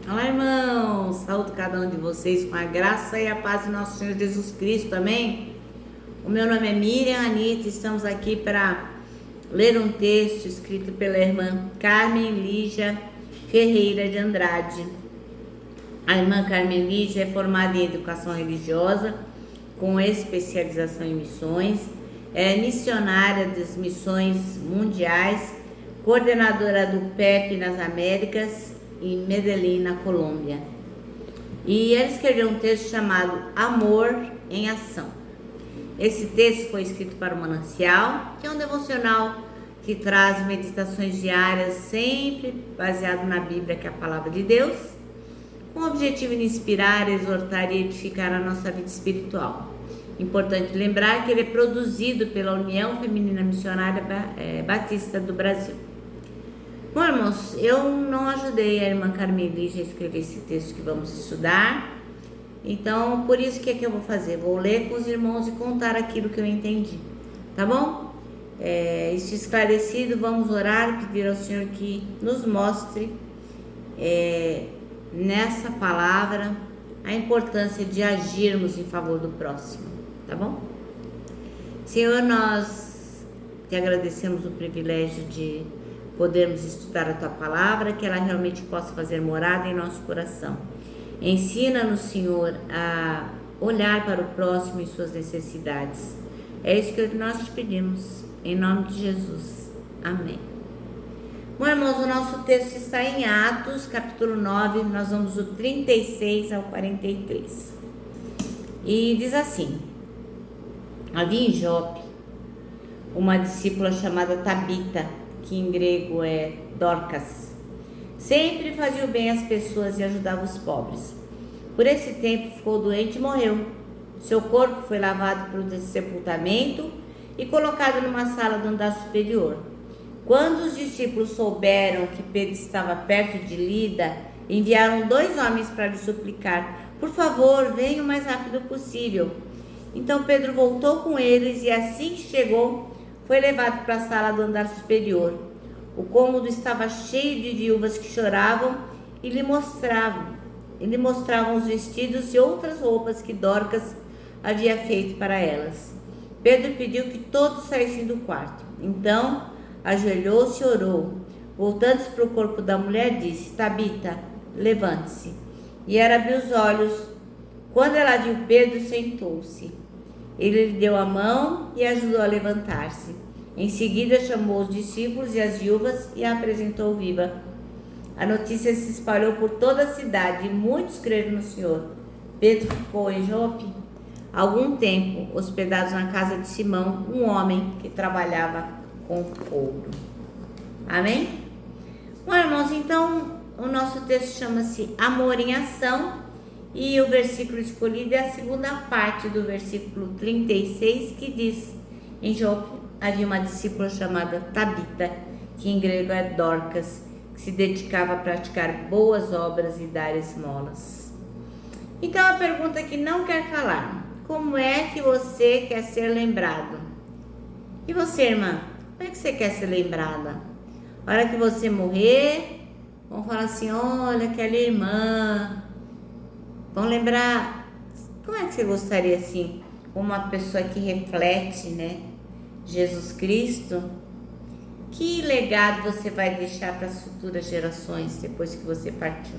Olá, irmãos! Saúde cada um de vocês com a graça e a paz de nosso Senhor Jesus Cristo, amém? O meu nome é Miriam Anita, estamos aqui para ler um texto escrito pela irmã Carmen Lígia Ferreira de Andrade. A irmã Carmen Lígia é formada em educação religiosa, com especialização em missões, é missionária das missões mundiais, coordenadora do PEP nas Américas, em Medellín, na Colômbia. E ela escreveu um texto chamado Amor em Ação. Esse texto foi escrito para o Manancial, que é um devocional que traz meditações diárias, sempre baseado na Bíblia, que é a palavra de Deus, com o objetivo de inspirar, exortar e edificar a nossa vida espiritual. Importante lembrar que ele é produzido pela União Feminina Missionária Batista do Brasil. Bom, irmãos, eu não ajudei a irmã Carmen Lígia a escrever esse texto que vamos estudar, então por isso que é que eu vou fazer? Vou ler com os irmãos e contar aquilo que eu entendi, tá bom? Isso esclarecido, vamos orar, pedir ao Senhor que nos mostre nessa palavra a importância de agirmos em favor do próximo, tá bom? Senhor, nós te agradecemos o privilégio de podermos estudar a Tua Palavra, que ela realmente possa fazer morada em nosso coração. Ensina-nos, Senhor, a olhar para o próximo e suas necessidades. É isso que nós te pedimos, em nome de Jesus. Amém. Bom, irmãos, o nosso texto está em Atos, capítulo 9, nós vamos do 36 ao 43. E diz assim: havia em Jope uma discípula chamada Tabita, que em grego é Dorcas. Sempre fazia o bem às pessoas e ajudava os pobres. Por esse tempo ficou doente e morreu. Seu corpo foi lavado para o sepultamento e colocado numa sala do andar superior. Quando os discípulos souberam que Pedro estava perto de Lida, enviaram 2 homens para lhe suplicar: por favor, venha o mais rápido possível. Então Pedro voltou com eles e assim que chegou, foi levado para a sala do andar superior. O cômodo estava cheio de viúvas que choravam e lhe mostravam os vestidos e outras roupas que Dorcas havia feito para elas. Pedro pediu que todos saíssem do quarto. Então, ajoelhou-se e orou. Voltando-se para o corpo da mulher, disse: Tabita, levante-se. E ela abriu os olhos. Quando ela viu Pedro, sentou-se. Ele lhe deu a mão e ajudou a levantar-se. Em seguida chamou os discípulos e as viúvas e a apresentou viva. A notícia se espalhou por toda a cidade e muitos creram no Senhor. Pedro ficou em Jope algum tempo, hospedado na casa de Simão, um homem que trabalhava com ouro. Amém? Bom, irmãos, então o nosso texto chama-se Amor em Ação. E o versículo escolhido é a segunda parte do versículo 36, que diz: em Jope havia uma discípula chamada Tabita, que em grego é Dorcas, que se dedicava a praticar boas obras e dar esmolas. Então a pergunta que não quer calar: como é que você quer ser lembrado? E você, irmã, como é que você quer ser lembrada? A hora que você morrer, vão falar assim: olha, aquela irmã. Vão lembrar, como é que você gostaria assim, uma pessoa que reflete, né, Jesus Cristo? Que legado você vai deixar para as futuras gerações depois que você partiu?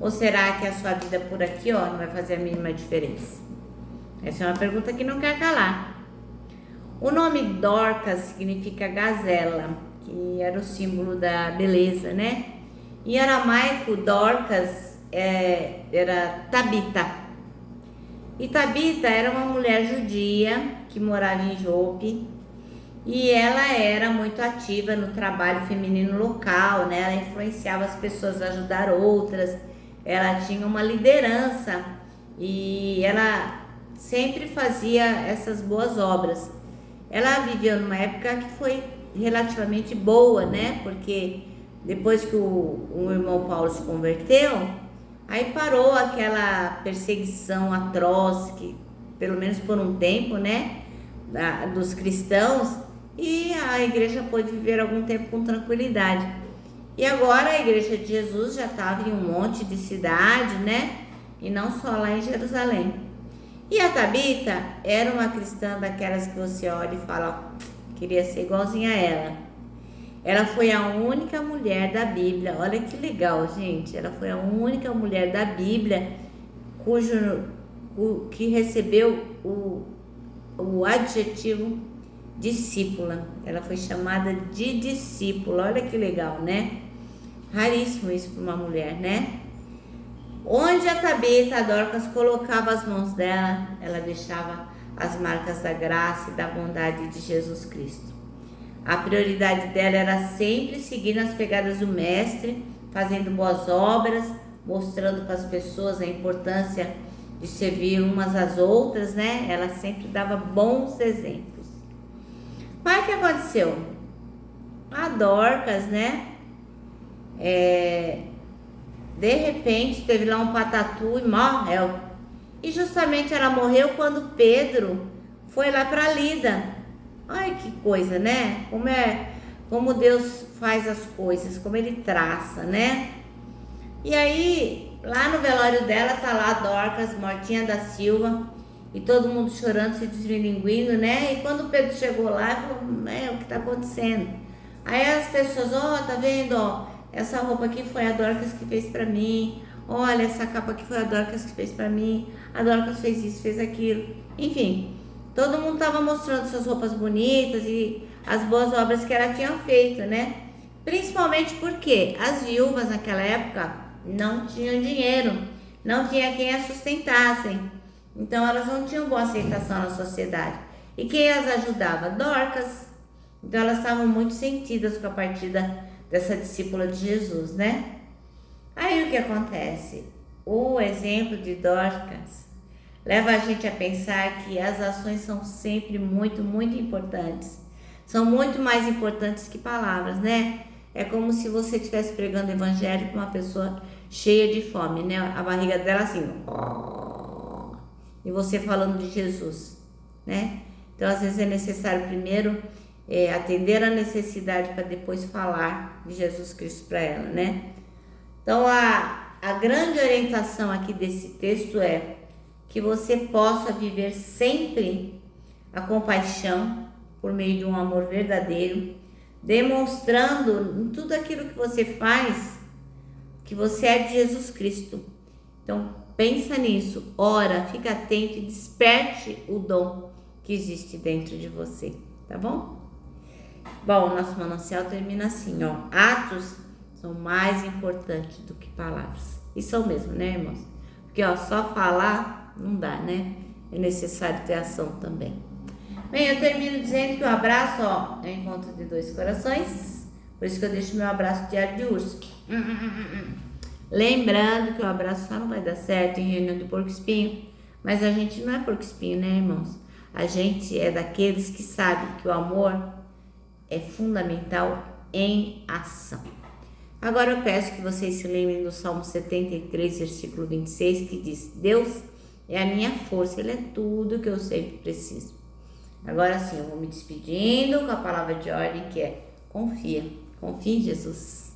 Ou será que a sua vida por aqui, não vai fazer a mínima diferença? Essa é uma pergunta que não quer calar. O nome Dorcas significa gazela, que era o símbolo da beleza, né? Em aramaico, Dorcas era Tabita. E Tabita era uma mulher judia que morava em Jope e ela era muito ativa no trabalho feminino local, né? Ela influenciava as pessoas a ajudar outras, ela tinha uma liderança e ela sempre fazia essas boas obras. Ela viveu numa época que foi relativamente boa, né? Porque depois que o irmão Paulo se converteu, aí parou aquela perseguição atroz, que pelo menos por um tempo, né, dos cristãos, e a igreja pôde viver algum tempo com tranquilidade. E agora a igreja de Jesus já estava em um monte de cidade, né? E não só lá em Jerusalém. E a Tabita era uma cristã daquelas que você olha e fala, queria ser igualzinha a ela. Ela foi a única mulher da Bíblia, olha que legal, gente. Ela foi a única mulher da Bíblia que recebeu o adjetivo discípula. Ela foi chamada de discípula, olha que legal, né? Raríssimo isso para uma mulher, né? Onde a Tabita, a Dorcas, colocava as mãos dela, ela deixava as marcas da graça e da bondade de Jesus Cristo. A prioridade dela era sempre seguir nas pegadas do Mestre, fazendo boas obras, mostrando para as pessoas a importância de servir umas às outras, né? Ela sempre dava bons exemplos. Mas o que aconteceu? A Dorcas, né? De repente teve lá um patatu e morreu. E justamente ela morreu quando Pedro foi lá para Lida. Ai, que coisa, né? Como Deus faz as coisas, como Ele traça, né? E aí, lá no velório dela, tá lá a Dorcas, mortinha da Silva, e todo mundo chorando, se desmilinguindo, né? E quando Pedro chegou lá, ele falou, o que tá acontecendo? Aí as pessoas, tá vendo, essa roupa aqui foi a Dorcas que fez pra mim, olha, essa capa aqui foi a Dorcas que fez pra mim, a Dorcas fez isso, fez aquilo, enfim. Todo mundo estava mostrando suas roupas bonitas e as boas obras que ela tinha feito, né? Principalmente porque as viúvas naquela época não tinham dinheiro, não tinha quem as sustentassem. Então elas não tinham boa aceitação na sociedade. E quem as ajudava? Dorcas. Então elas estavam muito sentidas com a partida dessa discípula de Jesus, né? Aí o que acontece? O exemplo de Dorcas leva a gente a pensar que as ações são sempre muito, muito importantes. São muito mais importantes que palavras, né? É como se você estivesse pregando o evangelho com uma pessoa cheia de fome, né? A barriga dela assim, e você falando de Jesus, né? Então, às vezes é necessário primeiro atender a necessidade para depois falar de Jesus Cristo para ela, né? Então, a grande orientação aqui desse texto é que você possa viver sempre a compaixão por meio de um amor verdadeiro, demonstrando em tudo aquilo que você faz que você é de Jesus Cristo. Então, pensa nisso, ora, fica atento e desperte o dom que existe dentro de você, tá bom? Bom, nosso manancial termina assim, atos são mais importantes do que palavras. E são mesmo, né, irmãos? Porque, só falar não dá, né? É necessário ter ação também. Bem, eu termino dizendo que o abraço, é o encontro de dois corações. Por isso que eu deixo meu abraço diário de urso. Lembrando que o abraço só não vai dar certo em reunião de porco-espinho. Mas a gente não é porco-espinho, né, irmãos? A gente é daqueles que sabem que o amor é fundamental em ação. Agora eu peço que vocês se lembrem do Salmo 73, versículo 26, que diz: Deus é a minha força, Ele é tudo que eu sempre preciso. Agora sim, eu vou me despedindo com a palavra de ordem que é confia em Jesus.